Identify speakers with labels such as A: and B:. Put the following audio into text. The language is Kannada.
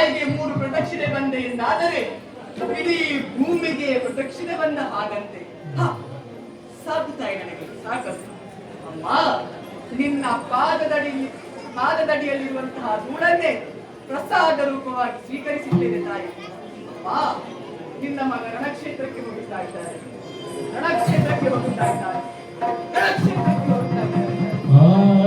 A: ತಾಯಿಗೆ 3 ಪ್ರದಕ್ಷಿಣೆ ಬಂದೆ ಎಂದಾದರೆ ಇಡೀ ಭೂಮಿಗೆ ಪ್ರದಕ್ಷಿಣೆ ಬಂದ ಹಾಗಂತೆ. ಸಾಕು ತಾಯಿ, ನನಗೆ ಸಾಕು. ಅಮ್ಮ, ನಿನ್ನ ಪಾದದಡಿಯಲ್ಲಿರುವಂತಹ ಧೂಳನ್ನೇ ಪ್ರಸಾದ ರೂಪವಾಗಿ ಸ್ವೀಕರಿಸಿದ್ದೇನೆ ತಾಯಿ. ಅಮ್ಮ, ನಿನ್ನ ಮಗ ರಣಕ್ಷೇತ್ರಕ್ಕೆ ಹೋಗುತ್ತಾ ಇದ್ದಾರೆ, ರಣಕ್ಷೇತ್ರಕ್ಕೆ ಹೋಗುತ್ತಾ ಇದ್ದಾರೆ, ರಣಕ್ಷೇತ್ರಕ್ಕೆ ಹೋಗುತ್ತಾ ಇದ್ದಾರೆ.
B: Oh